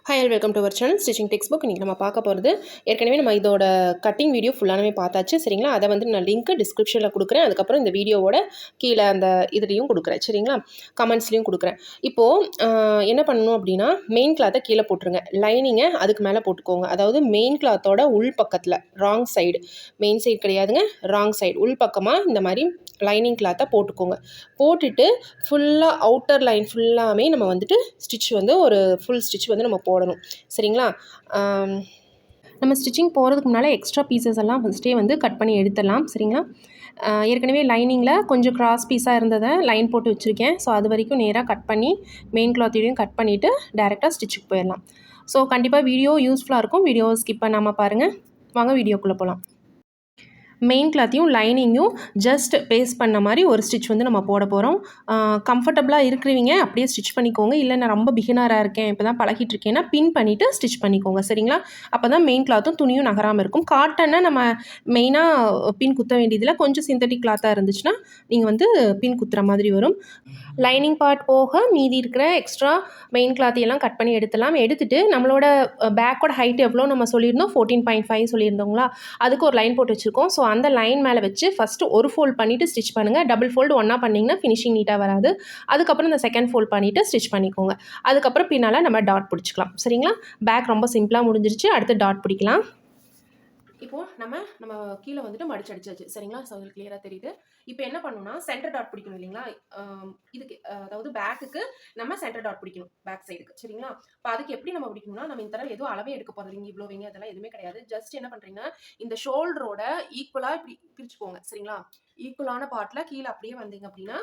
Hi and welcome to our channel stitching text book. இன்றைக்கி நம்ம பார்க்க போகிறது ஏற்கனவே நம்ம இதோட கட்டிங் வீடியோ ஃபுல்லானவே பார்த்தாச்சு சரிங்களா. அதை வந்து நான் லிங்க்கு டிஸ்கிரிப்ஷனில் கொடுக்குறேன். அதுக்கப்புறம் இந்த வீடியோவோட கீழே அந்த இதுலேயும் கொடுக்குறேன் சரிங்களா, கமெண்ட்ஸ்லேயும் கொடுக்குறேன். இப்போது என்ன பண்ணணும் அப்படின்னா, மெயின் கிளாத்தை கீழே போட்டுருங்க, லைனிங்கை அதுக்கு மேலே போட்டுக்கோங்க. அதாவது மெயின் கிளாத்தோட உள் பக்கத்தில் ராங் சைடு, மெயின் சைடு கிடையாதுங்க, ராங் சைடு உள் பக்கமாக இந்த மாதிரி லைனிங் கிளாத்தை போட்டுக்கோங்க. போட்டுட்டு ஃபுல்லாக அவுட்டர் லைன் ஃபுல்லாமே நம்ம வந்துட்டு ஸ்டிச் வந்து ஒரு ஃபுல் ஸ்டிச் வந்து நம்ம போடணும் சரிங்களா. நம்ம ஸ்டிச்சிங் போகிறதுக்கு முன்னால் எக்ஸ்ட்ரா பீசஸ் எல்லாம் ஃபஸ்ட்டே வந்து கட் பண்ணி எடுத்துடலாம் சரிங்களா. ஏற்கனவே லைனிங்கில் கொஞ்சம் கிராஸ் பீஸாக இருந்ததை லைன் போட்டு வச்சுருக்கேன். ஸோ அது வரைக்கும் நேராக கட் பண்ணி மெயின் கிளாத்தையும் கட் பண்ணிவிட்டு டேரெக்டாக ஸ்டிச்சுக்கு போயிடலாம். ஸோ கண்டிப்பாக வீடியோ யூஸ்ஃபுல்லாக இருக்கும். வீடியோவை ஸ்கிப் பண்ணாமல் பாருங்கள். வாங்க வீடியோக்குள்ளே போகலாம். மெயின் கிளாத்தையும் லைனிங்கும் ஜஸ்ட் பேஸ்ட் பண்ண மாதிரி ஒரு ஸ்டிச் வந்து நம்ம போட போகிறோம். கம்ஃபர்டபுளாக இருக்கிறவங்க அப்படியே ஸ்டிச் பண்ணிக்கோங்க. இல்லை நான் ரொம்ப பிகினராக இருக்கேன், இப்போ தான் பழகிட்டு இருக்கேன்னா பின் பண்ணிவிட்டு ஸ்டிச் பண்ணிக்கோங்க சரிங்களா. அப்போ தான் மெயின் கிளாத்தும் துணியும் நகராமல் இருக்கும். காட்டன்னா நம்ம மெயினாக பின் குத்த வேண்டியதில், கொஞ்சம் சிந்தட்டிக் கிளாத்தாக இருந்துச்சுன்னா நீங்கள் வந்து பின் குத்துற மாதிரி வரும். லைனிங் பார்ட் போக மீதி இருக்கிற எக்ஸ்ட்ரா மெயின் கிளாத்தையெல்லாம் கட் பண்ணி எடுத்துடலாம். எடுத்துகிட்டு நம்மளோட பேக்கோட ஹைட் எவ்வளோ நம்ம சொல்லியிருந்தோம், 14.5 சொல்லியிருந்தோங்களா, அதுக்கு ஒரு லைன் போட்டு வச்சுருக்கோம். ஸோ அந்த லைன் மேலே வச்சு ஃபஸ்ட்டு ஒரு ஃபோல்ட் பண்ணிவிட்டு ஸ்டிச் பண்ணுங்கள். டபுள் ஃபோல்டு ஒன்றா பண்ணிங்கன்னா ஃபினிஷிங் நீட்டாக வராது. அதுக்கப்புறம் இந்த செகண்ட் ஃபோல்ட் பண்ணிவிட்டு ஸ்டிச் பண்ணிக்கோங்க. அதுக்கப்புறம் பின்னால் நம்ம டாட் பிடிச்சிக்கலாம் சரிங்களா. பேக் ரொம்ப சிம்பிளாக முடிஞ்சிருச்சு. அடுத்து டாட் பிடிக்கலாம். இப்போது நம்ம கீழே வந்துட்டு மடிச்சு அடிச்சாச்சு சரிங்களா. ஸோ அது கிளியராக தெரியுது. இப்போ என்ன பண்ணணும்னா, சென்டர் டாட் பிடிக்கணும் இல்லைங்களா. இதுக்கு அதாவது பேக்குக்கு நம்ம சென்டர் டாட் பிடிக்கணும், பேக் சைடுக்கு சரிங்களா. இப்போ அதுக்கு எப்படி நம்ம பிடிக்கணும்னா, நம்ம இந்த தடவை எதுவும் அளவே எடுக்க போகிறது இங்கே இவ்வளோ வைங்க அதெல்லாம் எதுவுமே கிடையாது. ஜஸ்ட் என்ன பண்ணுறீங்கன்னா, இந்த ஷோல்டரோட ஈக்குவலாக இப்படி பிரிச்சுக்கோங்க சரிங்களா. ஈக்குவலான பார்ட்டில் கீழே அப்படியே வந்தீங்க அப்படின்னா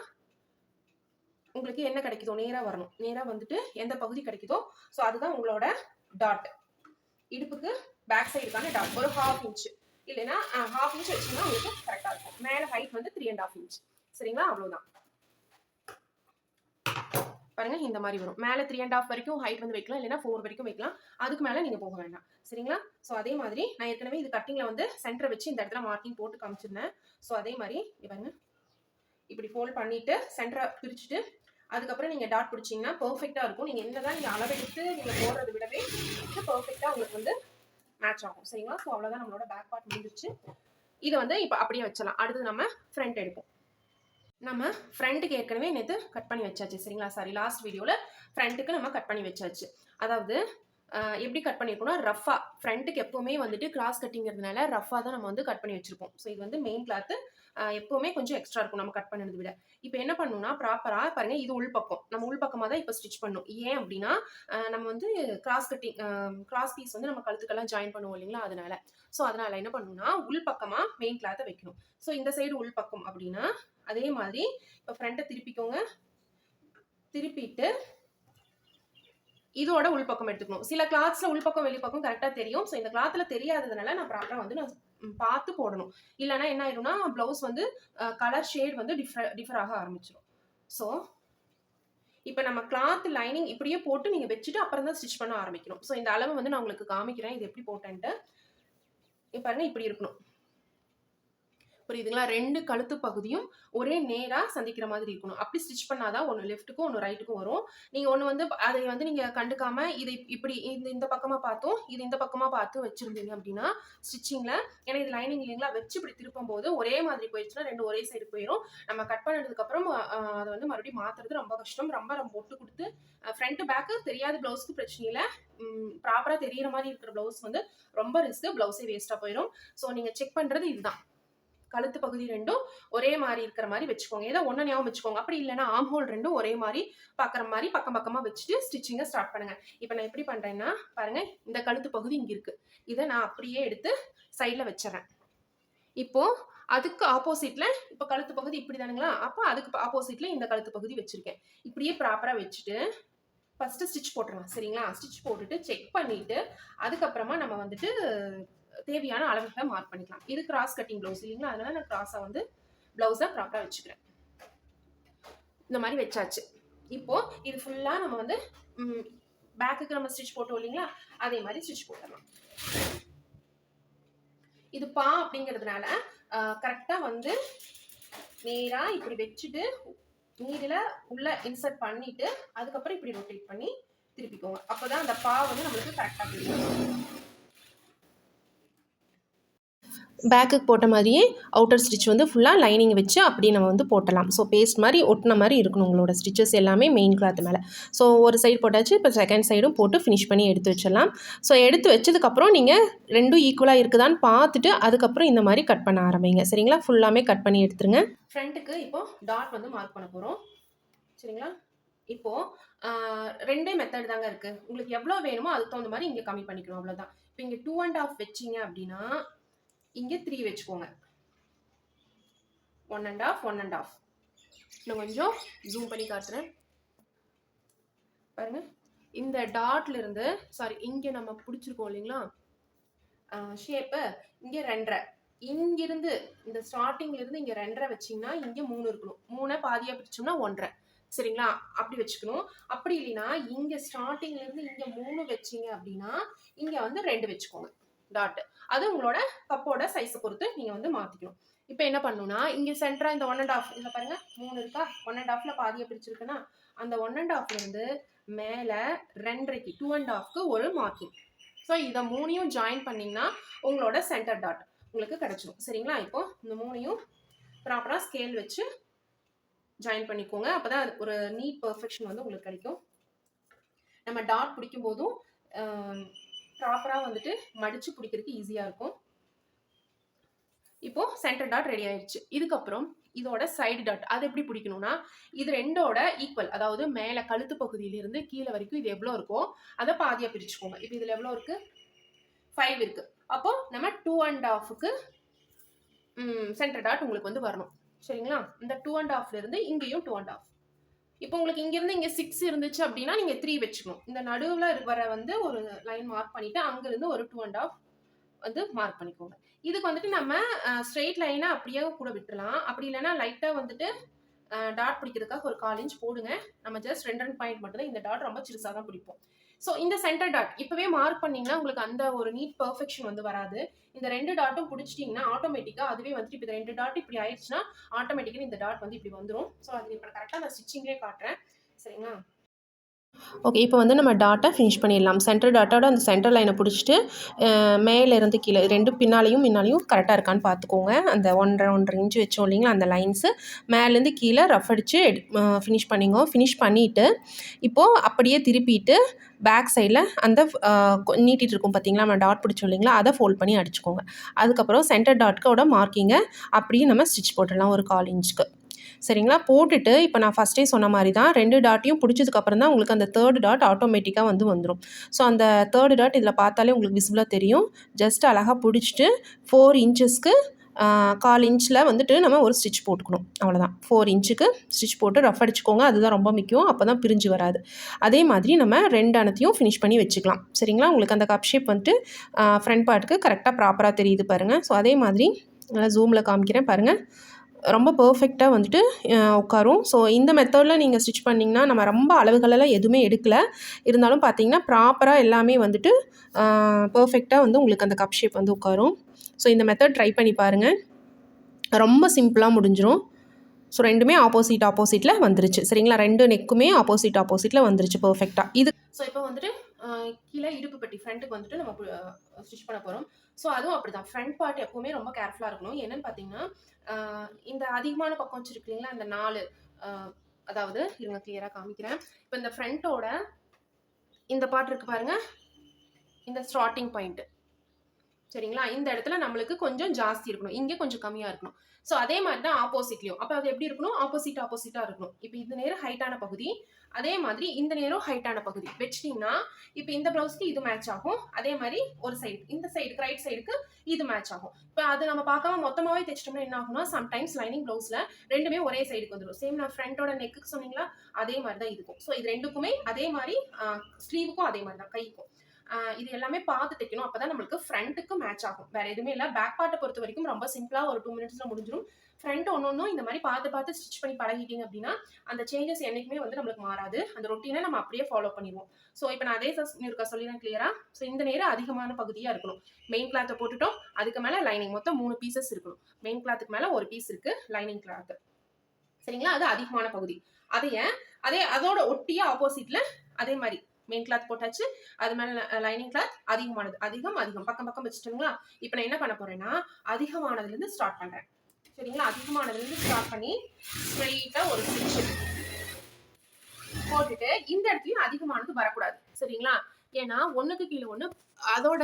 உங்களுக்கு என்ன கிடைக்குதோ நேராக வரணும். நேராக வந்துட்டு எந்த பகுதி கிடைக்குதோ ஸோ அதுதான் உங்களோட டாட். இடுப்புக்கு பேக் சைடுக்கான டாட் ஒரு 1/2 இன்ச் இல்லைன்னா 1/2 இன்ச் வச்சுன்னா உங்களுக்கு கரெக்டாக இருக்கும். மேலே ஹைட் வந்து 3.5 இன்ச் சரிங்களா. அவ்வளோதான். பாருங்க இந்த மாதிரி வரும். மேலே 3.5 வரைக்கும் ஹைட் வந்து வைக்கலாம், இல்லைன்னா 4 வரைக்கும் வைக்கலாம். அதுக்கு மேலே நீங்கள் போக வேண்டாம் சரிங்களா. ஸோ அதே மாதிரி நான் ஏற்கனவே இது கட்டிங்கில் வந்து சென்டரை வச்சு இந்த இடத்துல மார்க்கிங் போட்டு காமிச்சிருந்தேன். ஸோ அதே மாதிரி பாருங்க இப்படி ஃபோல்ட் பண்ணிட்டு சென்டரை பிரிச்சுட்டு அதுக்கப்புறம் நீங்கள் டாட் பிடிச்சிங்கன்னா பர்ஃபெக்டாக இருக்கும். நீங்கள் என்னதான் நீங்கள் அளவெடுத்து நீங்கள் போடுறதை விடவே இது பர்ஃபெக்டாக உங்களுக்கு வந்து மேட்ச் ஆகும் சரிங்களா. ஸோ அவ்வளோதான், நம்மளோட பேக் பார்ட் முடிஞ்சிருச்சு. இதை வந்து இப்போ அப்படியே வச்சலாம். அடுத்து நம்ம ஃப்ரண்ட் எடுப்போம். நம்ம ஃப்ரண்ட்டுக்கு ஏற்கனவே நேற்று கட் பண்ணி வச்சாச்சு சரிங்களா. சாரி, லாஸ்ட் வீடியோவில் ஃப்ரண்ட்டுக்கு நம்ம கட் பண்ணி வச்சாச்சு. அதாவது எப்படி கட் பண்ணியிருக்கோம்னா, ரஃபாக ஃப்ரண்ட்டுக்கு எப்போவுமே வந்துட்டு கிராஸ் கட்டிங்கிறதுனால ரஃபாக தான் நம்ம வந்து கட் பண்ணி வச்சுருப்போம். ஸோ இது வந்து மெயின் கிளாத்து எப்போவுமே கொஞ்சம் எக்ஸ்ட்ரா இருக்கும் நம்ம கட் பண்ணதை விட. இப்போ என்ன பண்ணணும்னா, ப்ராப்பராக பாருங்கள், இது உள்பக்கம், நம்ம உள்பக்கமாக தான் இப்போ ஸ்டிச் பண்ணணும். ஏன் அப்படின்னா நம்ம வந்து கிராஸ் பீஸ் வந்து நம்ம கழுத்துக்கெல்லாம் ஜாயின் பண்ணுவோம் இல்லைங்களா, அதனால. ஸோ அதனால் என்ன பண்ணணும்னா, உள்பக்கமாக மெயின் கிளாத்தை வைக்கணும். ஸோ இந்த சைடு உள்பக்கம் அப்படின்னா அதே மாதிரி இப்போ ஃப்ரண்ட்டை திருப்பிக்கோங்க. திருப்பிட்டு இதோட உள்பக்கம் எடுத்துக்கணும். சில கிளாத்ஸ்ல உள்பக்கம் வெளிப்பக்கம் கரெக்டாக தெரியும். ஸோ இந்த கிளாத்ல தெரியாததுனால நான் ப்ராப்பராக வந்து நான் பார்த்து போடணும். இல்லைன்னா என்ன ஆயிடும்னா ப்ளவுஸ் வந்து கலர் ஷேட் வந்து டிஃபர் ஆக ஆரம்பிச்சிடும். ஸோ இப்போ நம்ம கிளாத் லைனிங் இப்படியே போட்டு நீங்கள் வச்சுட்டு அப்புறம் தான் ஸ்டிச் பண்ண ஆரம்பிக்கணும். ஸோ இந்த அளவு வந்து நான் உங்களுக்கு காமிக்கிறேன், இது எப்படி போட்டேன்ட்டு. இப்போ பாருங்க இப்படி இருக்கணும். புரியுதுங்களா. 2 கழுத்து பகுதியும் ஒரே நேராக சந்திக்கிற மாதிரி இருக்கணும். அப்படி ஸ்டிச் பண்ணாதான் ஒன்று லெஃப்ட்டுக்கும் ஒன்று ரைட்டுக்கும் வரும். நீங்கள் ஒன்று வந்து அதை வந்து நீங்கள் கண்டுக்காம இதை இப்படி இந்த பக்கமாக பார்த்தும் இது இந்த பக்கமாக பார்த்து வச்சுருந்தீங்க அப்படின்னா ஸ்டிச்சிங்கில், ஏன்னா இது லைனிங் இல்லைங்களா, வச்சு இப்படி திருப்பும் போது ஒரே மாதிரி போயிடுச்சுன்னா 2 ஒரே சைடு போயிடும். நம்ம கட் பண்ணதுக்கப்புறம் அதை வந்து மறுபடியும் மாற்றுறது ரொம்ப கஷ்டம். ரொம்ப ஒட்டு கொடுத்து ஃப்ரண்ட் பேக்கு தெரியாத ப்ளவுஸ்க்கு பிரச்சனை இல்லை. ப்ராப்பராக தெரியிற மாதிரி இருக்கிற ப்ளவுஸ் வந்து ரொம்ப ரிஸ்க்கு, ப்ளவுஸே வேஸ்ட்டாக போயிடும். ஸோ நீங்கள் செக் பண்ணுறது இதுதான். கழுத்து பகுதி ரெண்டும் ஒரே மாதிரி இருக்கிற மாதிரி வச்சுக்கோங்க. ஏதோ ஒன்று ஞாபகம் வச்சுக்கோங்க. அப்படி இல்லைன்னா ஆம் ஹோல் ரெண்டும் ஒரே மாதிரி பார்க்குற மாதிரி பக்கம் பக்கமாக வச்சுட்டு ஸ்டிச்சிங்கை ஸ்டார்ட் பண்ணுங்க. இப்போ நான் எப்படி பண்ணுறேன்னா பாருங்க, இந்த கழுத்து பகுதி இங்கே இருக்கு. இதை நான் அப்படியே எடுத்து சைடில் வச்சிடறேன். இப்போ அதுக்கு ஆப்போசிட்ல இப்போ கழுத்து பகுதி இப்படி தானுங்களா, அப்போ அதுக்கு ஆப்போசிட்ல இந்த கழுத்து பகுதி வச்சிருக்கேன். இப்படியே ப்ராப்பராக வச்சுட்டு ஃபர்ஸ்ட் ஸ்டிச் போட்டுடலாம் சரிங்களா. ஸ்டிச் போட்டுட்டு செக் பண்ணிட்டு அதுக்கப்புறமா நம்ம வந்துட்டு தேவையான அளவுகளை மார்க் பண்ணிக்கலாம். இது கிராஸ் கட்டிங் ப்ளவுஸ் இல்லைங்களா, அதனால நான் கிராஸாக வந்து ப்ளவுஸை ப்ராப்பராக வச்சுக்கிறேன். இந்த மாதிரி வச்சாச்சு. இப்போ இது ஃபுல்லாக நம்ம வந்து பேக்குக்கு நம்ம ஸ்டிச் போட்டோம் இல்லைங்களா, அதே மாதிரி ஸ்டிச் போட்டுடலாம். இது பா அப்படிங்கிறதுனால கரெக்டாக வந்து நேராக இப்படி வச்சுட்டு நீடில் உள்ள இன்சர்ட் பண்ணிட்டு அதுக்கப்புறம் இப்படி ரொட்டேட் பண்ணி திருப்பிக்கோங்க. அப்போ தான் அந்த பா வந்து நம்மளுக்கு கரெக்டாக தெரியும். பேக்குக்கு போட்ட மாதிரியே அவுட்டர் ஸ்டிச் வந்து ஃபுல்லாக லைனிங் வச்சு அப்படியே நம்ம வந்து போட்டலாம். ஸோ பேஸ்ட் மாதிரி ஒட்டின மாதிரி இருக்கணும் உங்களோட ஸ்டிச்சஸ் எல்லாமே மெயின் கிளாத் மேலே. ஸோ ஒரு சைடு போட்டாச்சு, இப்போ செகண்ட் சைடும் போட்டு ஃபினிஷ் பண்ணி எடுத்து வச்சிடலாம். ஸோ எடுத்து வச்சதுக்கப்புறம் நீங்கள் ரெண்டும் ஈக்குவலாக இருக்குதான்னு பார்த்துட்டு அதுக்கப்புறம் இந்த மாதிரி கட் பண்ண ஆரம்பிங்க. சரிங்களா? ஃபுல்லாமே கட் பண்ணி எடுத்துருங்க. ஃப்ரண்ட்டுக்கு இப்போது டாட் வந்து மார்க் பண்ண போகிறோம். சரிங்களா? இப்போது 2 மெத்தட் தாங்க இருக்குது. உங்களுக்கு எவ்வளோ வேணுமோ அதுக்கு தகுந்த மாதிரி இங்கே கம்மி பண்ணிக்கணும், அவ்வளோதான். இப்போ இங்கே 2.5 வச்சிங்க அப்படின்னா இங்கே 3 வச்சுக்கோங்க. 1.5 1.5. இன்னும் கொஞ்சம் ஜூம் பண்ணி காட்டுறேன் பாருங்க. இந்த டாட்ல இருந்து இங்கே நம்ம பிடிச்சிருக்கோம் இல்லைங்களா ஷேப்பு, இங்கே 2.5. இங்கிருந்து இந்த ஸ்டார்டிங்ல இருந்து இங்கே 2.5 வச்சிங்கன்னா இங்கே 3 இருக்கணும். 3 பாதியாக பிரிச்சோம்னா 1.5. சரிங்களா? அப்படி வச்சுக்கணும். அப்படி இல்லைன்னா இங்கே ஸ்டார்டிங்ல இருந்து இங்கே 3 வச்சிங்க அப்படின்னா இங்கே வந்து 2 வச்சுக்கோங்க டாட். அது உங்களோட கப்போட சைஸை பொறுத்து நீங்கள் வந்து மாற்றிக்கணும். இப்போ என்ன பண்ணணும்னா இங்கே சென்டராக இந்த 1.5 இதில் பாருங்க 3 இருக்கா, 1.5ல பாதியை பிரிச்சிருக்குன்னா அந்த 1.5லேருந்து மேலே 2.5க்கு 2.5க்கு ஒரு மார்க்கிங். ஸோ இதை 3ஐயும் ஜாயின் பண்ணிங்கன்னா உங்களோட சென்டர் டாட் உங்களுக்கு கிடைச்சிடும். சரிங்களா? இப்போ இந்த 3ஐயும் ப்ராப்பராக ஸ்கேல் வச்சு ஜாயின் பண்ணிக்கோங்க. அப்போ தான் ஒரு நீட் பர்ஃபெக்ஷன் வந்து உங்களுக்கு கிடைக்கும். நம்ம டாட் பிடிக்கும் போதும் ப்ராப்பராக வந்துட்டு மடித்து பிடிக்கிறதுக்கு ஈஸியாக இருக்கும். இப்போ சென்டர் டாட் ரெடி ஆயிடுச்சு. இதுக்கப்புறம் இதோட சைடு டாட் அது எப்படி பிடிக்கணும்னா இது ரெண்டோட ஈக்குவல், அதாவது மேலே கழுத்து பகுதியிலிருந்து கீழே வரைக்கும் இது எவ்வளோ இருக்கோ அதை பாதியாக பிரிச்சுக்கோங்க. இப்போ இதில் எவ்வளோ இருக்கு? 5 இருக்கு. அப்போ நம்ம 2.5க்கு சென்டர் டாட் உங்களுக்கு வந்து வரணும். சரிங்களா? இந்த 2.5ல இருந்து இங்கேயும் 2.5. இப்போ உங்களுக்கு இங்கிருந்து இங்கே 6 இருந்துச்சு அப்படின்னா நீங்கள் 3 வச்சுக்கணும். இந்த நடுவில் வர வந்து ஒரு லைன் மார்க் பண்ணிட்டு அங்கிருந்து ஒரு 2.5 வந்து மார்க் பண்ணிக்கோங்க. இதுக்கு வந்துட்டு நம்ம ஸ்ட்ரெயிட் லைனாக அப்படியே கூட விட்டுலாம். அப்படி இல்லைன்னா லைட்டாக வந்துட்டு டாட் பிடிக்கிறதுக்காக ஒரு 1/4 இன்ச் போடுங்க. நம்ம ஜஸ்ட் 2 பாயிண்ட் மட்டும் தான் இந்த டாட் ரொம்ப சிறுசாக தான் பிடிப்போம். ஸோ இந்த சென்டர் டாட் இப்போவே மார்க் பண்ணிங்கன்னா உங்களுக்கு அந்த ஒரு நீட் பர்ஃபெக்ஷன் வந்து வராது. இந்த 2 டாட்டும் பிடிச்சிட்டிங்கன்னா ஆட்டோமேட்டிக்காக அதுவே வந்துட்டு இப்போ 2 டாட் இப்படி ஆயிடுச்சுன்னா ஆட்டோமேட்டிக்காக இந்த டாட் வந்து இப்படி வந்துடும். ஸோ அது இப்போ கரெக்டாக நான் ஸ்டிச்சிங்லேயே காட்டுறேன். சரிங்களா? ஓகே, இப்போ வந்து நம்ம டாட்டை ஃபினிஷ் பண்ணிடலாம். சென்டர் டாட்டோட அந்த சென்டர் லைனை பிடிச்சிட்டு மேலேருந்து கீழே 2 முன்னாலையும் கரெக்டாக இருக்கான்னு பார்த்துக்கோங்க. அந்த 1.5 இன்ச் வச்சோம் இல்லைங்களா அந்த லைன்ஸு மேலேருந்து கீழே ரஃப் அடித்து ஃபினிஷ் பண்ணிங்க. ஃபினிஷ் பண்ணிவிட்டு இப்போது அப்படியே திருப்பிட்டு பேக் சைடில் அந்த நீட்டிகிட்டு இருக்கும் பார்த்தீங்களா நம்ம டாட் பிடிச்சோம் இல்லைங்களா அதை ஃபோல்ட் பண்ணி அடிச்சுக்கோங்க. அதுக்கப்புறம் சென்டர் டாட்கோட மார்க்கிங்கை அப்படியே நம்ம ஸ்டிச் போட்டுடலாம் ஒரு 1/4 இன்ச்சுக்கு. சரிங்களா? போட்டுட்டு இப்போ நான் ஃபஸ்ட்டே சொன்ன மாதிரி தான் 2 டாட்டையும் பிடிச்சதுக்கப்புறம் தான் உங்களுக்கு அந்த 3rd டாட் ஆட்டோமேட்டிக்காக வந்து வந்துடும். ஸோ அந்த 3rd டாட் இதில் பார்த்தாலே உங்களுக்கு விசிபிளாக தெரியும். ஜஸ்ட் அழகாக பிடிச்சிட்டு 4 இன்ச்சஸ்க்கு 1/4 இன்ச்சில் வந்துட்டு நம்ம ஒரு ஸ்டிச் போட்டுக்கணும். அவ்வளோதான். 4 இன்ச்சுக்கு ஸ்டிச் போட்டு ரஃப் அடிச்சுக்கோங்க. அதுதான் ரொம்ப முக்கியம். அப்போ தான் பிரிஞ்சு வராது. அதே மாதிரி நம்ம 2 அனத்தையும் ஃபினிஷ் பண்ணி வச்சுக்கலாம். சரிங்களா? உங்களுக்கு அந்த கப் ஷேப் வந்துட்டு ஃப்ரண்ட் பார்ட்டுக்கு கரெக்டாக ப்ராப்பராக தெரியுது பாருங்கள். ஸோ அதே மாதிரி நல்லா ஜூமில் காமிக்கிறேன் பாருங்கள். ரொம்ப பர்ஃபெக்டாக வந்துட்டு உட்காரும். ஸோ இந்த மெத்தடில் நீங்கள் ஸ்டிச் பண்ணிங்கன்னா நம்ம ரொம்ப அளவுகளெல்லாம் எதுவுமே எடுக்கலை. இருந்தாலும் பார்த்தீங்கன்னா ப்ராப்பராக எல்லாமே வந்துட்டு பர்ஃபெக்டாக வந்து உங்களுக்கு அந்த கப் ஷேப் வந்து உட்காரும். ஸோ இந்த மெத்தட் ட்ரை பண்ணி பாருங்கள். ரொம்ப சிம்பிளாக முடிஞ்சிடும். ஸோ 2மே ஆப்போசிட்டில் வந்துருச்சு. சரிங்களா? 2 நெக்குமே ஆப்போசிட்டில் வந்துருச்சு பர்ஃபெக்டாக. இது ஸோ இப்போ வந்துட்டு கீழே இடுப்பு பட்டி ஃப்ரண்ட்டுக்கு வந்துட்டு நம்ம ஸ்டிச் பண்ண போகிறோம். ஸோ அதுவும் அப்படி தான். ஃப்ரண்ட் பார்ட் எப்போவுமே ரொம்ப கேர்ஃபுல்லாக இருக்கணும். என்னென்னு பார்த்தீங்கன்னா இந்த அதிகமான பக்கம் வச்சுருக்கு இல்லைங்களா அந்த 4 அதாவது இருங்க கிளியராக காமிக்கிறேன். இப்போ இந்த ஃப்ரண்ட்டோட இந்த பார்ட் இருக்குது பாருங்கள், இந்த ஸ்டார்டிங் பாயிண்ட்டு. சரிங்களா? இந்த இடத்துல நம்மளுக்கு கொஞ்சம் ஜாஸ்தி இருக்கணும், இங்கே கொஞ்சம் கம்மியாக இருக்கணும். ஸோ அதே மாதிரி தான் ஆப்போசிட்லையும். அப்போ அது எப்படி இருக்கணும்? ஆப்போசிட்டாக இருக்கணும். இப்போ இந்த நேரம் ஹைட்டான பகுதி, அதே மாதிரி இந்த நேரம் ஹைட்டான பகுதி வச்சிட்டிங்கன்னா இப்போ இந்த ப்ளவுஸ்க்கு இது மேட்ச் ஆகும். அதே மாதிரி ஒரு சைடு இந்த சைடுக்கு ரைட் சைடுக்கு இது மேட்ச் ஆகும். இப்போ அது நம்ம பார்க்காம மொத்தமாகவே தைச்சிட்டோம்னா என்ன ஆகும்னா சம்டைம்ஸ் லைனிங் ப்ளவுஸில் 2மே ஒரே சைடுக்கு வந்துடும். சேம் நான் ஃப்ரண்ட்டோட நெக்குக்கு சொன்னீங்களா அதே மாதிரி தான் இருக்கும். ஸோ இது 2க்குமே அதே மாதிரி ஸ்லீவுக்கும் அதே மாதிரி தான் கைக்கும். இது எல்லாமே பார்த்து தைக்கணும். அப்போ தான் நம்மளுக்கு ஃப்ரண்ட்டுக்கு மேட்ச் ஆகும். வேறு எதுவுமே இல்லை. பேக் பார்ட்டை பொறுத்த வரைக்கும் ரொம்ப சிம்பிளாக ஒரு 2 மினிட்ஸில் முடிஞ்சிடும். ஃப்ரண்ட் ஒன்றும் இந்த மாதிரி பார்த்து ஸ்டிச் பண்ணி பழகிட்டீங்க அப்படின்னா அந்த சேஞ்சஸ் என்றைக்குமே வந்து நம்மளுக்கு மாறாது. அந்த ரொட்டீனை நம்ம அப்படியே ஃபாலோ பண்ணிடுவோம். ஸோ இப்போ நான் அதே சொல்லிடுறேன் கிளியராக. ஸோ இந்த நேரம் அதிகமான பகுதியாக இருக்கணும். மெயின் கிளாத்தை போட்டுட்டோம், அதுக்கு மேலே லைனிங் மொத்தம் 3 பீசஸ் இருக்கணும். மெயின் கிளாத்துக்கு மேலே ஒரு பீஸ் இருக்குது லைனிங் கிளாத்து. சரிங்களா? அது அதிகமான பகுதி. அதோட ஒட்டிய ஆப்போசிட்டில் அதே மாதிரி மெயின் கிளாத் போட்டாச்சு, அது மேலே லைனிங் கிளாத் அதிகமானது, அதிகம் பக்கம் பக்கம் வச்சுட்டுங்களா. இப்போ நான் என்ன பண்ண போறேன்னா அதிகமானதுலேருந்து ஸ்டார்ட் பண்ணுறேன். சரிங்களா, அதிகமானதுலேருந்து ஸ்டார்ட் பண்ணி ஸ்ட்ரெயிட்டாக ஒரு ஸ்டிச் போட்டுட்டு இந்த இடத்துலயும் அதிகமானது வரக்கூடாது. சரிங்களா, ஏன்னா ஒண்ணுக்கு கீழே ஒண்ணு அதோட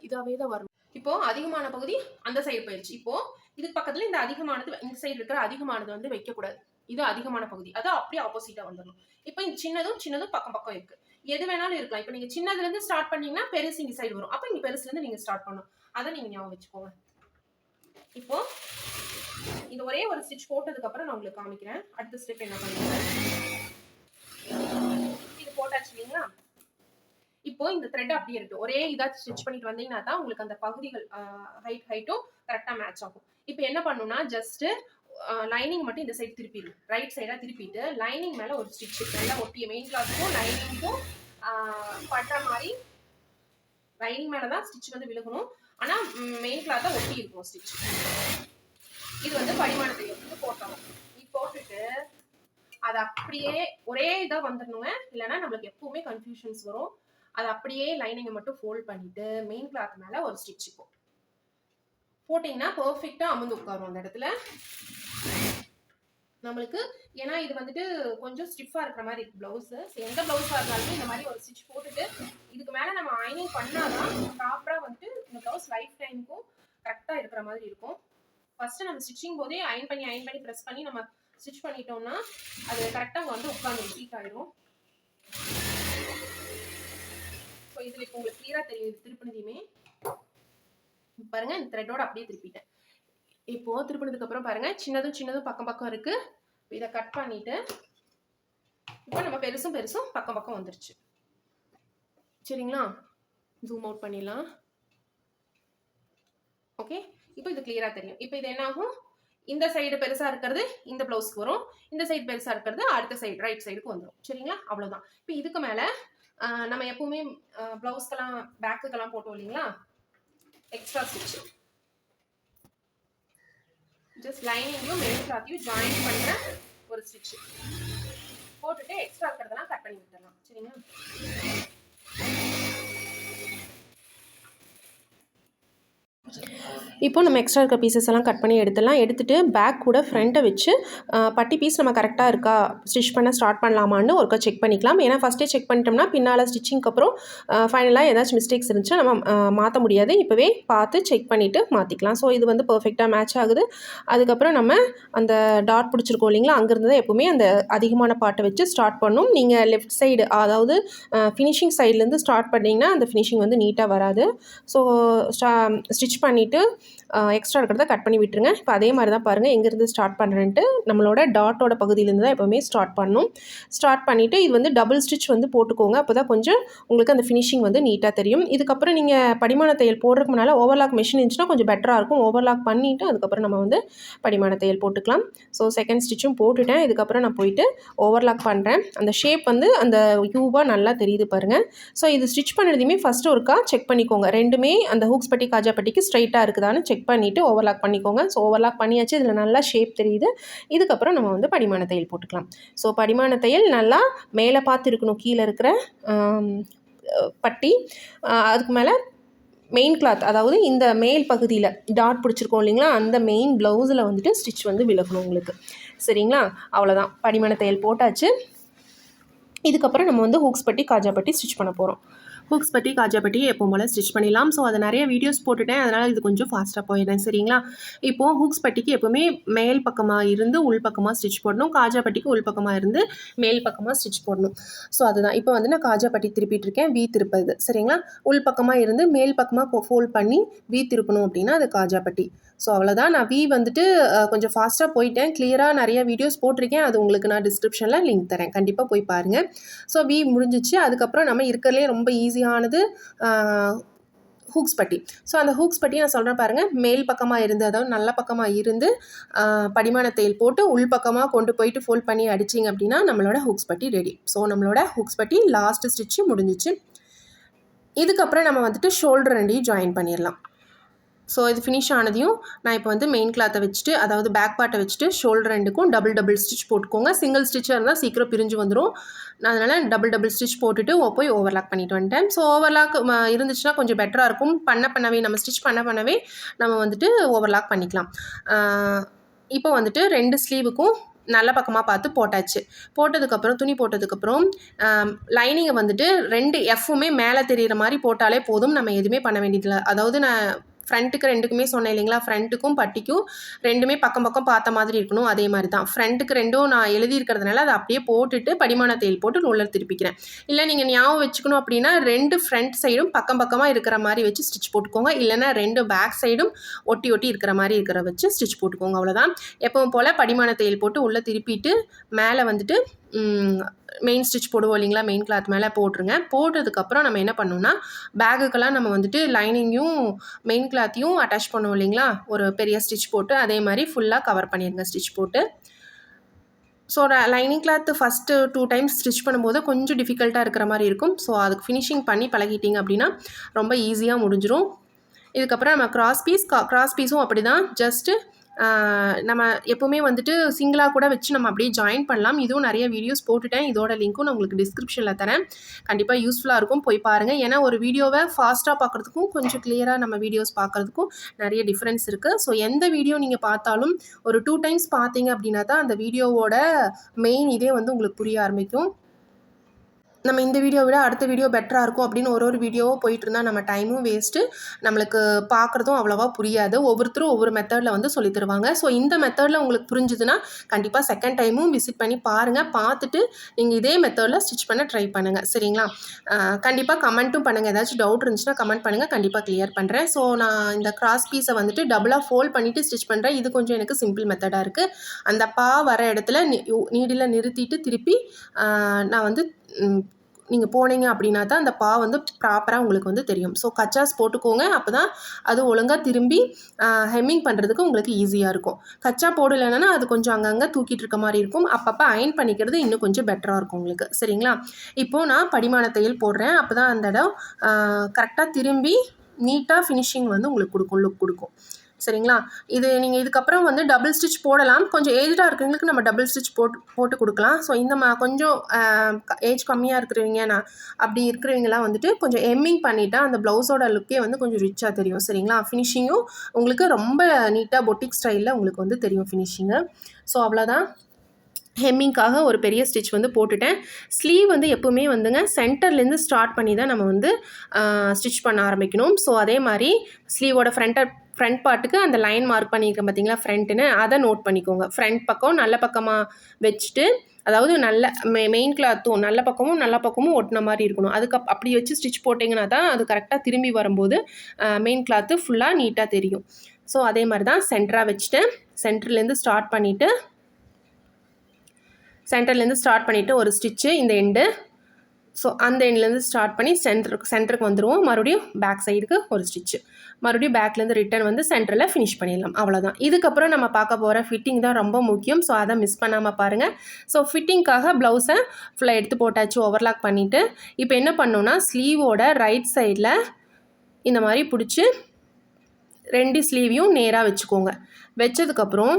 இதாவே தான் வரும். இப்போ அதிகமான பகுதி அந்த சைடு போயிடுச்சு. இப்போ இதுக்கு பக்கத்துல இந்த அதிகமானது, இந்த சைடு இருக்கிற அதிகமானது வந்து வைக்கக்கூடாது. இது அதிகமான பகுதி, அது அப்படியே ஆப்போசிட்டா வந்துடணும். இப்போ இந்த சின்னதும் பக்கம் பக்கம் இருக்கு, எது வேணாலும் இருக்கலாம். இப்போ நீங்க சின்னதுல இருந்து ஸ்டார்ட் பண்ணீங்கன்னா பெருசு இந்த சைடு வரும். அப்ப இங்க பெருசுல இருந்து நீங்க ஸ்டார்ட் பண்ணணும். அதை நீங்க ஞாபகம் வச்சுக்கோங்க. இப்போ இந்த ஒரே ஒரு ஸ்டிச் போட்டதுக்கு அப்புறம் நான் உங்களுக்கு காமிக்கிறேன் அடுத்த ஸ்டெப் என்ன பண்ணுங்க. இது போட்டாச்சு இல்லைங்களா. இப்போ இந்த த்ரெட் அப்படியே இருக்கு, ஒரே இதா ஸ்டிச் பண்ணிட்டு வந்தீங்கன்னா தான் உங்களுக்கு அந்த பகுதிகள் ஹைட்டும் கரெக்டா மேட்ச் ஆகும். இப்போ என்ன பண்ணணும்னா ஜஸ்ட் லைனிங் மட்டும் இந்த சைடு திருப்பிடு, ரைட் சைடா திருப்பிட்டு லைனிங் மேல ஒரு ஸ்டிச் நல்லா ஒட்டிய மெயின் கிளாத்துக்கும் லைனிங்க்கும் பண்ற மாதிரி லைனிங் மேலதான் ஸ்டிச் வந்து விழுகணும். ஆனா மெயின் கிளாத்தா ஒட்டி இருக்கும் ஸ்டிச். இது வந்து படிமானத்தை வந்து போட்டோம். இது போட்டுட்டு அது அப்படியே ஒரே இதா வந்துடணுங்க, இல்லைன்னா நம்மளுக்கு எப்பவுமே கன்ஃபியூஷன்ஸ் வரும். அது அப்படியே லைனிங்கை மட்டும் ஃபோல்ட் பண்ணிட்டு மெயின் கிளாத் மேல ஒரு ஸ்டிச் போட்டீங்கன்னா பெர்ஃபெக்ட்டா அமர்ந்து உட்காரும் அந்த இடத்துல நம்மளுக்கு. ஏன்னா இது வந்துட்டு கொஞ்சம் ஸ்டிஃபா இருக்கிற மாதிரி இருக்கு பிளவுஸ். எந்த பிளவுஸா இருந்தாலுமே இந்த மாதிரி ஒரு ஸ்டிச் போட்டுட்டு இதுக்கு மேல நம்ம அயனிங் பண்ணாதான் ப்ராப்பரா வந்துட்டு இந்த பிளவுஸ் லைஃப் டைமுக்கும் கரெக்டா இருக்கிற மாதிரி இருக்கும். ஃபர்ஸ்ட் நம்ம ஸ்டிச்சிங் போதே அயன் பண்ணி ப்ரெஸ் பண்ணி நம்ம ஸ்டிச் பண்ணிட்டோம்னா அது கரெக்டா வந்து உட்காந்து சீட் ஆயிடும். ஸோ இதுல இப்போ உங்களுக்கு கிளியரா தெரியும் திருப்பினதையுமே பாருங்க. இந்த த்ரெட்டோட அப்படியே திருப்பிட்டேன். இப்போ திருப்பினதுக்கு அப்புறம் பாருங்க சின்னதும் பக்கம் பக்கம் இருக்கு. இதை கட் பண்ணிட்டு இப்போ நம்ம பெருசும் பக்கம் வந்துருச்சு. சரிங்களா, ஜூம் அவுட் பண்ணிடலாம். ஓகே, இப்போ இது கிளியரா தெரியும். இப்போ இது என்ன ஆகும், இந்த சைடு பெருசா இருக்கிறது இந்த பிளவுஸ்க்கு வரும், இந்த சைடு பெருசா இருக்கிறது அடுத்த சைடு ரைட் சைடுக்கு வந்துடும். சரிங்களா, அவ்வளவுதான். இப்போ இதுக்கு மேல நம்ம எப்பவுமே பிளவுஸ்க்கெல்லாம் பேக்குக்கெல்லாம் போட்டோம் இல்லைங்களா, எக்ஸ்ட்ரா ஸ்டிச் ஜஸ்ட் லைனிங்கையும் மெயின் கிளாத்தையும் ஜாயின் பண்ற ஒரு ஸ்டிச் போட்டுட்டு எக்ஸ்ட்ரா இருக்கிறதெல்லாம் கட் பண்ணி விட்டுறலாம். சரிங்களா, இப்போ நம்ம எக்ஸ்ட்ரா இருக்க பீசஸ் எல்லாம் கட் பண்ணி எடுத்துட்டு பேக் கூட ஃப்ரண்ட்டை வச்சு பட்டி பீஸ் நம்ம கரெக்டாக இருக்கா ஸ்டிச் பண்ண ஸ்டார்ட் பண்ணலாமான்னு ஒருக்கா செக் பண்ணிக்கலாம். ஏன்னா ஃபஸ்ட்டே செக் பண்ணிட்டோம்னா பின்னால் ஸ்டிச்சிங்க்கு அப்புறம் ஃபைனலாக ஏதாச்சும் மிஸ்டேக்ஸ் இருந்துச்சுன்னா நம்ம மாற்ற முடியாது. இப்போவே பார்த்து செக் பண்ணிவிட்டு மாற்றிக்கலாம். ஸோ இது வந்து பர்ஃபெக்டாக மேட்ச் ஆகுது. அதுக்கப்புறம் நம்ம அந்த டாட் பிடிச்சிருக்கோம் இல்லைங்களா, அங்கேருந்து தான் எப்போவுமே அந்த அதிகமான பாட்டை வச்சு ஸ்டார்ட் பண்ணணும். நீங்கள் லெஃப்ட் சைடு அதாவது ஃபினிஷிங் சைட்லேருந்து ஸ்டார்ட் பண்ணிங்கன்னா அந்த ஃபினிஷிங் வந்து நீட்டாக வராது. ஸோ ஸ்டிச் பண்ணிவிட்டு எக்ஸ்ட்ரா இருக்கிறத கட் பண்ணி விட்டுருங்க. இப்போ அதே மாதிரி தான் பாருங்கள் எங்கேருந்து ஸ்டார்ட் பண்ணுறேன்ட்டு நம்மளோட டாட்டோட பகுதியிலேருந்து தான் எப்போவுமே ஸ்டார்ட் பண்ணணும். ஸ்டார்ட் பண்ணிவிட்டு இது வந்து டபுள் ஸ்டிச் வந்து போட்டுக்கோங்க. அப்போ தான் கொஞ்சம் உங்களுக்கு அந்த ஃபினிஷிங் வந்து நீட்டாக தெரியும். இதுக்கப்புறம் நீங்கள் படிமான தையல் போடுறதுக்கு முன்னால் ஓவர்லாக் மிஷின் இருந்துச்சுன்னா கொஞ்சம் பெட்டராக இருக்கும். ஓவர்லாக் பண்ணிவிட்டு அதுக்கப்புறம் நம்ம வந்து படிமான தையல் போட்டுக்கலாம். ஸோ செகண்ட் ஸ்டிச்சும் போட்டுட்டேன். இதுக்கப்புறம் நான் போயிட்டு ஓவர்லாக் பண்ணுறேன். அந்த ஷேப் வந்து அந்த யூவாக நல்லா தெரியுது பாருங்கள். ஸோ இது ஸ்டிச் பண்ணுறதையுமே ஃபஸ்ட்டு ஒருக்கா செக் பண்ணிக்கோங்க. ரெண்டுமே அந்த ஹூக்ஸ் பட்டி காஜா பட்டிக்கு ஸ்ட்ரைட்டாக இருக்குதான்னு செக் பண்ணிவிட்டு ஓவர்லாக் பண்ணிக்கோங்க. ஸோ ஓவர்லாக் பண்ணியாச்சு, இதில் நல்லா ஷேப் தெரியுது. இதுக்கப்புறம் நம்ம வந்து படிமான தையல் போட்டுக்கலாம். ஸோ படிமான தையல் நல்லா மேலே பார்த்து இருக்கணும், கீழே இருக்கிற பட்டி. அதுக்கு மேலே மெயின் கிளாத் அதாவது இந்த மேல் பகுதியில் டாட் பிடிச்சிருக்கோம் இல்லைங்களா, அந்த மெயின் ப்ளவுஸில் வந்துட்டு ஸ்டிச் வந்து விலகணும் உங்களுக்கு. சரிங்களா, அவ்வளோதான். படிமான தையல் போட்டாச்சு. இதுக்கப்புறம் நம்ம வந்து ஹூக்ஸ் பட்டி காஜா பட்டி ஸ்டிச் பண்ண போகிறோம். ஹூக்ஸ் பட்டி காஜா பட்டி எப்போ போல் ஸ்டிச் பண்ணிடலாம். ஸோ அதை நிறைய வீடியோஸ் போட்டுட்டேன், அதனால் இது கொஞ்சம் ஃபாஸ்ட்டாக போயிடுறேன். சரிங்களா, இப்போது ஹூக்ஸ் பட்டிக்கு எப்போவுமே மேல் பக்கமாக இருந்து உள் பக்கமாக ஸ்டிச் போடணும். காஜா பட்டிக்கு உள் பக்கமாக இருந்து மேல் பக்கமாக ஸ்டிச் போடணும். ஸோ அதுதான். இப்போ வந்து நான் காஜா பட்டி திருப்பிட்டு இருக்கேன், வீ திருப்பது. சரிங்களா, உள் பக்கமாக இருந்து மேல் பக்கமாக ஃபோல்ட் பண்ணி வீ திருப்பணும் அப்படின்னா அது காஜா பட்டி. ஸோ அவ்வளோதான். நான் வீ வந்துட்டு கொஞ்சம் ஃபாஸ்ட்டாக போயிட்டேன். கிளியராக நிறைய வீடியோஸ் போட்டிருக்கேன், அது உங்களுக்கு நான் டிஸ்கிரிப்ஷனில் லிங்க் தரேன், கண்டிப்பாக போய் பாருங்கள். ஸோ வீ முடிஞ்சிச்சு. அதுக்கப்புறம் நம்ம இருக்கிறதுலே ரொம்ப ஈஸியானது ஹூக்ஸ் பட்டி. ஸோ அந்த ஹூக்ஸ் பட்டி நான் சொல்கிறேன் பாருங்கள். மேல் பக்கமாக இருந்து அதாவது நல்ல பக்கமாக இருந்து படிமான தையல் போட்டு உள் பக்கமாக கொண்டு போயிட்டு ஃபோல்ட் பண்ணி அடிச்சிங்க அப்படின்னா நம்மளோட ஹூக்ஸ் பட்டி ரெடி. ஸோ நம்மளோட ஹூக்ஸ் பட்டி லாஸ்ட்டு ஸ்டிச்சு முடிஞ்சிச்சு. இதுக்கப்புறம் நம்ம வந்துட்டு ஷோல்டர் ரெண்டையும் ஜாயின் பண்ணிடலாம். ஸோ இது ஃபினிஷ் ஆனதையும் நான் இப்போ வந்து மெயின் கிளாத்தை வச்சுட்டு, அதாவது பேக் பார்ட்டை வச்சுட்டு ஷோல்டர் ரெண்டுக்கும் டபுள் ஸ்டிச் போட்டுக்கோங்க. சிங்கிள் ஸ்டிச்சாக இருந்தால் சீக்கிரம் பிரிஞ்சு வந்துடும். நான் அதனால் டபுள் ஸ்டிச் போட்டுட்டு போய் ஓவர்லாக் பண்ணிட்டு வந்துட்டேன். ஸோ ஓவர்லாக் இருந்துச்சுன்னா கொஞ்சம் பெட்டராக இருக்கும். பண்ணவே நம்ம ஸ்டிச் பண்ணவே நம்ம வந்துட்டு ஓவர்லாக் பண்ணிக்கலாம். இப்போ வந்துட்டு 2 ஸ்லீவுக்கும் நல்ல பக்கமாக பார்த்து போட்டாச்சு. போட்டதுக்கப்புறம் துணி போட்டதுக்கப்புறம் லைனிங்கை வந்துட்டு 2 எஃப்புமே மேலே தெரிகிற மாதிரி போட்டாலே போதும். நம்ம எதுவுமே பண்ண வேண்டியதில்லை. அதாவது நான் ஃப்ரண்ட்டுக்கு 2க்குமே சொன்னேன் இல்லைங்களா, ஃப்ரண்ட்டுக்கும் பட்டிக்கும் 2மே பக்கம் பார்த்த மாதிரி இருக்கணும். அதே மாதிரி தான் ஃப்ரண்ட்டுக்கு 2ம் நான் எழுதியிருக்கிறதுனால அதை அப்படியே போட்டுட்டு படிமான தையல் போட்டு நூலர் திருப்பிக்கிறேன். இல்லை நீங்கள் ஞாபகம் வச்சுக்கணும் அப்படின்னா 2 ஃப்ரண்ட் சைடும் பக்கமாக இருக்கிற மாதிரி வச்சு ஸ்டிச் போட்டுக்கோங்க. இல்லைனா 2 பேக் சைடும் ஒட்டி இருக்கிற மாதிரி வச்சு ஸ்டிச் போட்டுக்கோங்க. அவ்வளோதான். எப்பவும் போல் படிமான தையல் போட்டு உள்ளே திருப்பிட்டு மேலே வந்துட்டு மெயின் ஸ்டிச் போடுவோம் இல்லைங்களா, மெயின் கிளாத் மேலே போட்டுருங்க. போட்டதுக்கப்புறம் நம்ம என்ன பண்ணோம்னா பேகுக்கெல்லாம் நம்ம வந்துட்டு லைனிங்கையும் மெயின் கிளாத்தையும் அட்டாச் பண்ணுவோம் இல்லைங்களா, ஒரு பெரிய ஸ்டிச் போட்டு அதே மாதிரி ஃபுல்லாக கவர் பண்ணிடுங்க ஸ்டிச் போட்டு. So lining cloth first 2 times stitch பண்ணும்போது கொஞ்சம் டிஃபிகல்ட்டாக இருக்கிற மாதிரி இருக்கும். ஸோ அதுக்கு ஃபினிஷிங் பண்ணி பழகிட்டிங்க அப்படின்னா ரொம்ப ஈஸியாக முடிஞ்சிடும். இதுக்கப்புறம் நம்ம கிராஸ் பீஸும் அப்படி தான். ஜஸ்ட்டு நம்ம எப்போவுமே வந்துட்டு சிங்கிளாக கூட வச்சு நம்ம அப்படியே ஜாயின் பண்ணலாம். இதுவும் நிறைய வீடியோஸ் போட்டுட்டேன். இதோட லிங்க்கும் நான் உங்களுக்கு டிஸ்கிரிப்ஷனில் தரேன். கண்டிப்பாக யூஸ்ஃபுல்லாக இருக்கும், போய் பாருங்கள். ஏன்னா ஒரு வீடியோவை ஃபாஸ்ட்டாக பார்க்குறதுக்கும் கொஞ்சம் கிளியராக நம்ம வீடியோஸ் பார்க்குறதுக்கும் நிறைய டிஃப்ரென்ஸ் இருக்குது. ஸோ எந்த வீடியோ நீங்கள் பார்த்தாலும் ஒரு 2 டைம்ஸ் பார்த்தீங்க அப்படின்னா தான் அந்த வீடியோவோட மெயின் இதே வந்து உங்களுக்கு புரிய ஆரம்பிக்கும். நம்ம இந்த வீடியோ விட அடுத்த வீடியோ பெட்டராக இருக்கும் அப்படின்னு ஒரு வீடியோவும் போயிட்டு இருந்தால் நம்ம டைமும் வேஸ்ட்டு, நம்மளுக்கு பார்க்குறதும் அவ்வளோவா புரியாது. ஒவ்வொருத்தரும் ஒவ்வொரு மெத்தடில் வந்து சொல்லி தருவாங்க. ஸோ இந்த மெத்தடில் உங்களுக்கு புரிஞ்சுதுன்னா கண்டிப்பாக செகண்ட் டைமும் விசிட் பண்ணி பாருங்கள். பார்த்துட்டு நீங்கள் இதே மெத்தடில் ஸ்டிச் பண்ண ட்ரை பண்ணுங்கள். சரிங்களா? கண்டிப்பாக கமெண்ட்டும் பண்ணுங்கள். ஏதாச்சும் டவுட் இருந்துச்சுன்னா கமெண்ட் பண்ணுங்கள், கண்டிப்பாக கிளியர் பண்ணுறேன். ஸோ நான் இந்த கிராஸ் பீஸை வந்துட்டு டபுளாக ஃபோல்ட் பண்ணிவிட்டு ஸ்டிச் பண்ணுறேன். இது கொஞ்சம் எனக்கு சிம்பிள் மெத்தடாக இருக்குது. அந்த வர இடத்துல நீடில் நிறுத்திட்டு திருப்பி நான் வந்து நீங்கள் போனீங்க அப்படின்னா தான் அந்த வந்து ப்ராப்பராக உங்களுக்கு வந்து தெரியும். ஸோ கச்சாஸ் போட்டுக்கோங்க. அப்போ தான் அது ஒழுங்காக திரும்பி ஹெம்மிங் பண்ணுறதுக்கு உங்களுக்கு ஈஸியாக இருக்கும். கச்சா போடலைன்னா அது கொஞ்சம் அங்கங்கே தூக்கிட்டு இருக்க மாதிரி இருக்கும். அப்பப்போ அயன் பண்ணிக்கிறது இன்னும் கொஞ்சம் பெட்டராக இருக்கும் உங்களுக்கு. சரிங்களா? இப்போது நான் படிமான தையல் போடுறேன். அப்போ தான் அந்த இடம் கரெக்டாக திரும்பி நீட்டாக ஃபினிஷிங் வந்து உங்களுக்கு லுக் கொடுக்கும். சரிங்களா? இது நீங்கள் இதுக்கப்புறம் வந்து டபுள் ஸ்டிச் போடலாம். கொஞ்சம் ஏஜ்டாக இருக்கிறவங்களுக்கு நம்ம டபுள் ஸ்டிச் போட்டு கொடுக்கலாம். ஸோ இந்த கொஞ்சம் ஏஜ் கம்மியாக இருக்கிறவங்க அப்படி இருக்கிறவங்களாம் வந்துட்டு கொஞ்சம் எம்மிங் பண்ணிட்டா அந்த ப்ளவுஸோட லுக்கே வந்து கொஞ்சம் ரிச்சாக தெரியும். சரிங்களா? ஃபினிஷிங்கும் உங்களுக்கு ரொம்ப நீட்டாக பொட்டிக் ஸ்டைலில் உங்களுக்கு வந்து தெரியும் ஃபினிஷிங்கு. ஸோ அவ்வளோதான். ஹெம்மிங்காக ஒரு பெரிய ஸ்டிச் வந்து போட்டுட்டேன். ஸ்லீவ் வந்து எப்போவுமே வந்துங்க சென்டர்லேருந்து ஸ்டார்ட் பண்ணி தான் நம்ம வந்து ஸ்டிச் பண்ண ஆரம்பிக்கணும். ஸோ அதே மாதிரி ஸ்லீவோட ஃப்ரண்ட் பார்ட்டுக்கு அந்த லைன் மார்க் பண்ணியிருக்கேன் பார்த்தீங்களா, ஃப்ரண்ட்டுன்னு, அதை நோட் பண்ணிக்கோங்க. ஃப்ரண்ட் பக்கம் நல்ல பக்கமாக வச்சுட்டு, அதாவது நல்ல மெயின் கிளாத்தும் நல்ல பக்கமும் ஒட்டின மாதிரி இருக்கணும். அப்படி வச்சு ஸ்டிச் போட்டிங்கன்னா தான் அது கரெக்டாக திரும்பி வரும்போது மெயின் கிளாத்து ஃபுல்லாக நீட்டாக தெரியும். ஸோ அதே மாதிரி தான் சென்டராக வச்சுட்டேன். சென்டர்லேருந்து ஸ்டார்ட் பண்ணிவிட்டு ஒரு ஸ்டிச்சு இந்த எண்டு. ஸோ அந்த எண்ட்லேருந்து ஸ்டார்ட் பண்ணி சென்டருக்கு வந்துடுவோம். மறுபடியும் பேக் சைடுக்கு ஒரு ஸ்டிச்சு, மறுபடியும் பேக்லேருந்து ரிட்டன் வந்து சென்டரில் ஃபினிஷ் பண்ணிடலாம். அவ்வளோதான். இதுக்கப்புறம் நம்ம பார்க்க போகிற ஃபிட்டிங் தான் ரொம்ப முக்கியம். ஸோ அதை மிஸ் பண்ணாமல் பாருங்கள். ஸோ ஃபிட்டிங்காக ப்ளவுஸை ஃபுல்லாக எடுத்து போட்டாச்சு, ஓவர்லாக் பண்ணிவிட்டு. இப்போ என்ன பண்ணோன்னா ஸ்லீவோட ரைட் சைடில் இந்த மாதிரி பிடிச்சி 2 ஸ்லீவையும் நேராக வச்சுக்கோங்க. வச்சதுக்கப்புறம்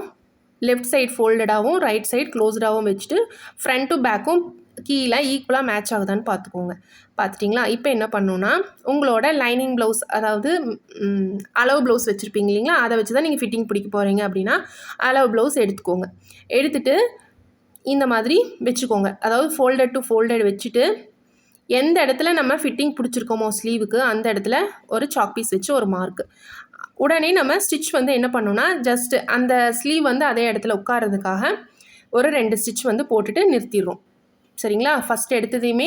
லெஃப்ட் சைடு ஃபோல்டடாகவும் ரைட் சைடு க்ளோஸ்டாகவும் வச்சுட்டு ஃப்ரண்ட்டும் பேக்கும் கீழே ஈக்குவலாக மேட்ச் ஆகுதான்னு பார்த்துக்கோங்க. பார்த்துட்டிங்களா? இப்போ என்ன பண்ணணுன்னா உங்களோட லைனிங் ப்ளவுஸ், அதாவது அளவு ப்ளவுஸ் வச்சுருப்பீங்க இல்லைங்களா, அதை வச்சு தான் நீங்கள் ஃபிட்டிங் பிடிக்க போகிறீங்க அப்படின்னா அளவு ப்ளவுஸ் எடுத்துக்கோங்க. எடுத்துகிட்டு இந்த மாதிரி வச்சுக்கோங்க. அதாவது ஃபோல்டட் டு ஃபோல்டட் வச்சுட்டு எந்த இடத்துல நம்ம ஃபிட்டிங் பிடிச்சிருக்கோமோ ஸ்லீவுக்கு அந்த இடத்துல ஒரு சாக் பீஸ் வச்சு ஒரு மார்க்கு. உடனே நம்ம ஸ்டிச் வந்து என்ன பண்ணோன்னா ஜஸ்ட்டு அந்த ஸ்லீவ் வந்து அதே இடத்துல உட்காரதுக்காக ஒரு 2 ஸ்டிச் வந்து போட்டுட்டு நிறுத்திடுறோம். சரிங்களா? ஃபஸ்ட் எடுத்ததையுமே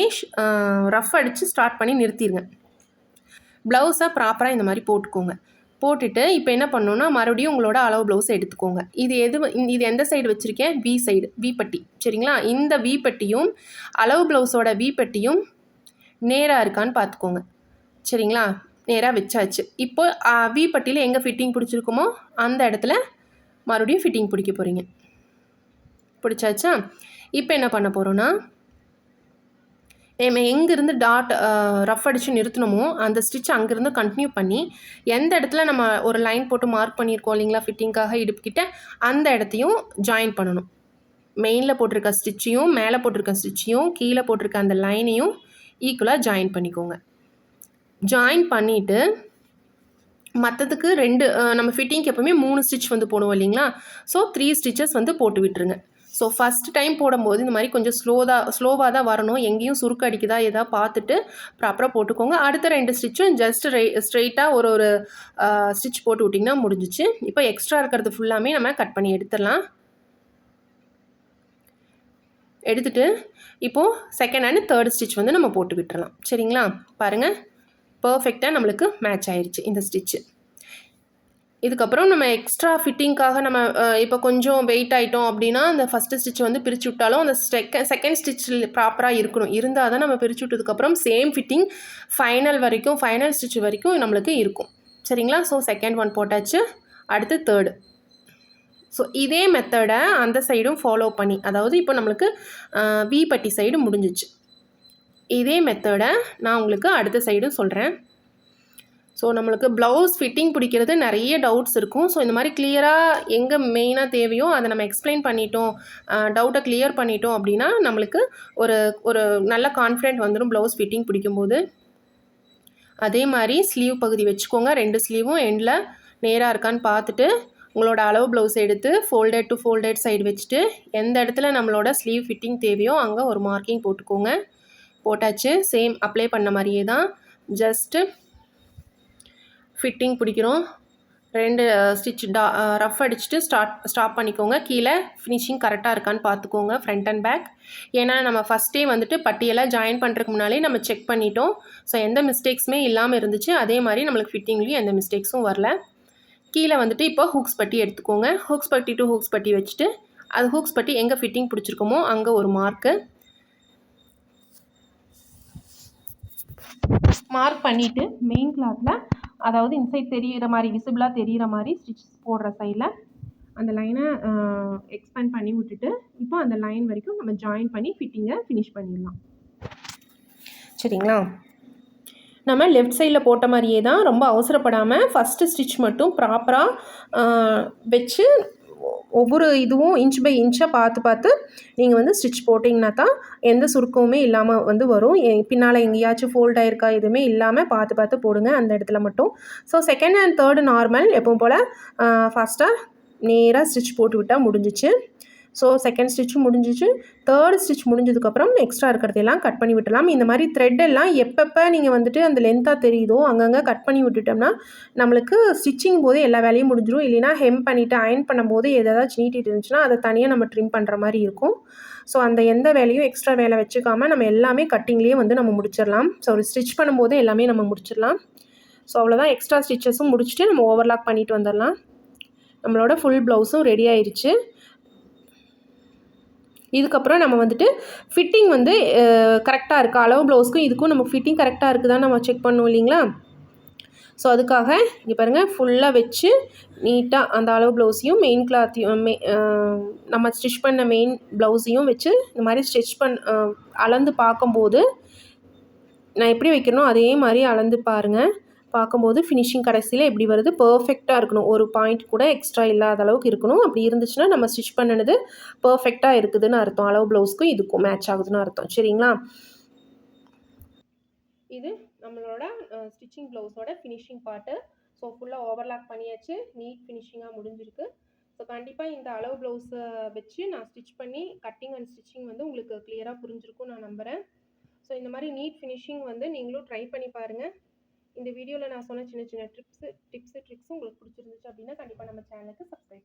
ரஃப் அடித்து ஸ்டார்ட் பண்ணி நிறுத்திடுங்க. ப்ளவுஸை ப்ராப்பராக இந்த மாதிரி போட்டுக்கோங்க. போட்டுட்டு இப்போ என்ன பண்ணணுன்னா மறுபடியும் உங்களோட அளவு ப்ளவுஸை எடுத்துக்கோங்க. இது எந்த சைடு வச்சுருக்கேன்? வி சைடு, வி பட்டி. சரிங்களா? இந்த வி பட்டியும் அளவு ப்ளவுஸோட வி பட்டியும் நேராக இருக்கான்னு பார்த்துக்கோங்க. சரிங்களா? நேராக வச்சாச்சு. இப்போ வி பட்டியில் எங்கே ஃபிட்டிங் பிடிச்சிருக்குமோ அந்த இடத்துல மறுபடியும் ஃபிட்டிங் பிடிக்க போகிறீங்க. பிடிச்சாச்சா? இப்போ என்ன பண்ண போகிறோன்னா எங்கேருந்து டாட் ரஃப் அடித்து நிறுத்தணுமோ அந்த ஸ்டிச் அங்கேருந்து கண்டினியூ பண்ணி எந்த இடத்துல நம்ம ஒரு லைன் போட்டு மார்க் பண்ணியிருக்கோம் இல்லைங்களா ஃபிட்டிங்காக இடுப்புக்கிட்ட அந்த இடத்தையும் ஜாயின் பண்ணணும். மெயினில் போட்டிருக்க ஸ்டிச்சையும் மேலே போட்டிருக்க ஸ்டிச்சையும் கீழே போட்டிருக்க அந்த லைனையும் ஈக்குவலாக ஜாயின் பண்ணிக்கோங்க. ஜாயின் பண்ணிவிட்டு மற்றதுக்கு 2 நம்ம ஃபிட்டிங்க்கு எப்போவுமே 3 ஸ்டிச் வந்து போடுவோம் இல்லைங்களா? ஸோ 3 ஸ்டிச்சஸ் வந்து போட்டு விட்டுருங்க. ஸோ ஃபஸ்ட் டைம் போடும்போது இந்த மாதிரி கொஞ்சம் ஸ்லோவாக தான் வரணும். எங்கேயும் சுருக்கு அடிக்குதா எதா பார்த்துட்டு ப்ராப்பராக போட்டுக்கோங்க. அடுத்த 2 ஸ்டிச்சும் ஜஸ்ட் ஸ்ட்ரெயிட்டாக ஒரு ஸ்டிச் போட்டு விட்டிங்கன்னா முடிஞ்சிச்சு. இப்போ எக்ஸ்ட்ரா இருக்கிறது ஃபுல்லாமே நம்ம கட் பண்ணி எடுத்துடலாம். எடுத்துகிட்டு இப்போது செகண்ட் அண்ட் தேர்ட் ஸ்டிச் வந்து நம்ம போட்டு விட்டுறலாம். சரிங்களா? பாருங்கள், பர்ஃபெக்டாக நம்மளுக்கு மேட்ச் ஆயிடுச்சு இந்த ஸ்டிச்சு. இதுக்கப்புறம் நம்ம எக்ஸ்ட்ரா ஃபிட்டிங்காக நம்ம இப்போ கொஞ்சம் வெயிட் ஆகிட்டோம் அப்படின்னா அந்த ஃபஸ்ட்டு ஸ்டிச் வந்து பிரித்து விட்டாலும் அந்த செகண்ட் ஸ்டிச்சில் ப்ராப்பராக இருக்கணும். இருந்தால் தான் நம்ம பிரித்து விட்டதுக்கப்புறம் சேம் ஃபிட்டிங் ஃபைனல் ஸ்டிச் வரைக்கும் நம்மளுக்கு இருக்கும். சரிங்களா? ஸோ செகண்ட் ஒன் போட்டாச்சு. அடுத்து தேர்டு. ஸோ இதே மெத்தடை அந்த சைடும் ஃபாலோ பண்ணி, அதாவது இப்போ நம்மளுக்கு வி பட்டி சைடு முடிஞ்சிச்சு. இதே மெத்தடை நான் உங்களுக்கு அடுத்த சைடும் சொல்கிறேன். ஸோ நம்மளுக்கு ப்ளவுஸ் ஃபிட்டிங் பிடிக்கிறது நிறைய டவுட்ஸ் இருக்கும். ஸோ இந்த மாதிரி கிளியராக எங்கே மெயினாக தேவையோ அதை நம்ம எக்ஸ்பிளைன் பண்ணிட்டோம், டவுட்டை கிளியர் பண்ணிட்டோம் அப்படின்னா நம்மளுக்கு ஒரு நல்ல கான்ஃபிடென்ட் வந்துடும் ப்ளவுஸ் ஃபிட்டிங் பிடிக்கும்போது. அதே மாதிரி ஸ்லீவ் பகுதி வச்சுக்கோங்க. 2 ஸ்லீவும் எண்டில் நேராக இருக்கான்னு பார்த்துட்டு உங்களோட அளவு ப்ளவுஸ் எடுத்து ஃபோல்டட் டு ஃபோல்டட் சைடு வச்சுட்டு எந்த இடத்துல நம்மளோட ஸ்லீவ் ஃபிட்டிங் தேவையோ அங்கே ஒரு மார்க்கிங் போட்டுக்கோங்க. போட்டாச்சு. சேம் அப்ளை பண்ண மாதிரியே தான், ஜஸ்ட்டு ஃபிட்டிங் பிடிக்கிறோம். 2 ஸ்டிச் ரஃப் அடிச்சுட்டு ஸ்டாப் பண்ணிக்கோங்க. கீழே ஃபினிஷிங் கரெக்டாக இருக்கான்னு பார்த்துக்கோங்க ஃப்ரண்ட் அண்ட் பேக். ஏன்னா நம்ம ஃபஸ்ட்டே வந்துட்டு பட்டியெல்லாம் ஜாயின் பண்ணுறதுக்கு முன்னாலே நம்ம செக் பண்ணிட்டோம். ஸோ எந்த மிஸ்டேக்ஸுமே இல்லாமல் இருந்துச்சு. அதே மாதிரி நம்மளுக்கு ஃபிட்டிங்லேயும் எந்த மிஸ்டேக்ஸும் வரல. கீழே வந்துட்டு இப்போ ஹூக்ஸ் பட்டி எடுத்துக்கோங்க. ஹூக்ஸ் பட்டி டு ஹூக்ஸ் பட்டி வச்சுட்டு அது ஹூக்ஸ் பட்டி எங்கே ஃபிட்டிங் பிடிச்சிருக்கோமோ அங்கே ஒரு மார்க் பண்ணிவிட்டு மெயின் கிளாத்தில், அதாவது இன்சைட் தெரிகிற மாதிரி விசிபிளாக தெரிகிற மாதிரி ஸ்டிச் போடுற சைடில் அந்த லைனை எக்ஸ்பேண்ட் பண்ணி விட்டுட்டு இப்போ அந்த லைன் வரைக்கும் நம்ம ஜாயின் பண்ணி ஃபிட்டிங்கை ஃபினிஷ் பண்ணிடலாம். சரிங்களா? நம்ம லெஃப்ட் சைடில் போட்ட மாதிரியே தான், ரொம்ப அவசரப்படாமல் ஃபஸ்ட்டு ஸ்டிச் மட்டும் ப்ராப்பராக வச்சு ஒவ்வொரு இதுவும் இன்ச் பை இன்ச்சாக பார்த்து நீங்கள் வந்து ஸ்டிச் போட்டிங்கன்னா தான் எந்த சுருக்கமுமே இல்லாமல் வந்து வரும். பின்னால் எங்கேயாச்சும் ஃபோல்ட் ஆகிருக்கா எதுவுமே இல்லாமல் பார்த்து போடுங்க அந்த இடத்துல மட்டும். So second and third normal எப்பவும் போல் ஃபஸ்ட்டாக நேராக ஸ்டிச் போட்டு விட்டால் முடிஞ்சிச்சு. ஸோ செகண்ட் ஸ்டிச்சும் முடிஞ்சிச்சு. தேர்டு ஸ்டிச் முடிஞ்சதுக்கப்புறம் எக்ஸ்ட்ரா இருக்கிறதெல்லாம் கட் பண்ணி விட்டலாம். இந்த மாதிரி த்ரெட்டெல்லாம் எப்பப்போ நீங்கள் வந்துட்டு அந்த லென்த்தாக தெரியுதோ அங்கங்கே கட் பண்ணி விட்டுட்டோம்னா நம்மளுக்கு ஸ்டிச்சிங் போது எல்லா வேலையும் முடிஞ்சிடும். இல்லைனா ஹெம் பண்ணிவிட்டு அயன் பண்ணும்போது ஏதாச்சும் நீட்டிட்டு இருந்துச்சுன்னா அதை தனியாக நம்ம ட்ரிம் பண்ணுற மாதிரி இருக்கும். ஸோ அந்த எந்த வேலையும் எக்ஸ்ட்ரா வேலை வச்சுக்காமல் நம்ம எல்லாமே கட்டிங்லேயே வந்து நம்ம முடிச்சிடலாம். ஸோ ஒரு ஸ்டிச் பண்ணும்போது எல்லாமே நம்ம முடிச்சிடலாம். ஸோ அவ்வளோதான். எக்ஸ்ட்ரா ஸ்டிச்சஸும் முடிச்சுட்டு நம்ம ஓவர்லாக் பண்ணிட்டு வந்துடலாம். நம்மளோட ஃபுல் ப்ளவுஸும் ரெடி ஆயிடுச்சு. இதுக்கப்புறம் நம்ம வந்துட்டு ஃபிட்டிங் வந்து கரெக்டாக இருக்கா, அளவு ப்ளவுஸ்க்கும் இதுக்கும் நம்ம ஃபிட்டிங் கரெக்டாக இருக்குதான்னு நம்ம செக் பண்ணுவோம் இல்லைங்களா? ஸோ அதுக்காக இங்கே பாருங்கள், ஃபுல்லாக வச்சு நீட்டாக அந்த அளவு ப்ளவுஸையும் மெயின் கிளாத்தையும் நம்ம ஸ்டிச் பண்ண மெயின் ப்ளவுஸையும் வச்சு இந்த மாதிரி அளந்து பார்க்கும்போது நான் எப்படி வைக்கணும் அதே மாதிரி அளந்து பாருங்கள். பார்க்கும்போது ஃபினிஷிங் கடைசியில் எப்படி வருது, பர்ஃபெக்டாக இருக்கணும். ஒரு பாயிண்ட் கூட எக்ஸ்ட்ரா இல்லாத அளவுக்கு இருக்கணும். அப்படி இருந்துச்சுன்னா நம்ம ஸ்டிச் பண்ணினது பர்ஃபெக்டாக இருக்குதுன்னு அர்த்தம். அளவு ப்ளவுஸ்க்கும் இதுக்கும் மேட்ச் ஆகுதுன்னு அர்த்தம். சரிங்களா? இது நம்மளோட ஸ்டிச்சிங் ப்ளவுஸோட ஃபினிஷிங் பார்ட்டு. ஸோ ஃபுல்லாக ஓவர்லாக் பண்ணியாச்சு, நீட் ஃபினிஷிங்காக முடிஞ்சிருக்கு. ஸோ கண்டிப்பாக இந்த அளவு ப்ளவுஸை வச்சு நான் ஸ்டிச் பண்ணி கட்டிங் அண்ட் ஸ்டிச்சிங் வந்து உங்களுக்கு கிளியராக புரிஞ்சிருக்கும் நான் நம்புகிறேன். ஸோ இந்த மாதிரி நீட் ஃபினிஷிங் வந்து நீங்களும் ட்ரை பண்ணி பாருங்கள். இந்த வீடியோவில் நான் சொன்ன சின்ன சின்ன டிப்ஸு ட்ரிக்ஸும் உங்களுக்கு பிடிச்சிருந்துச்சு அப்படின்னா கண்டிப்பாக நம்ம சேனலுக்கு சப்ஸ்கிரைப்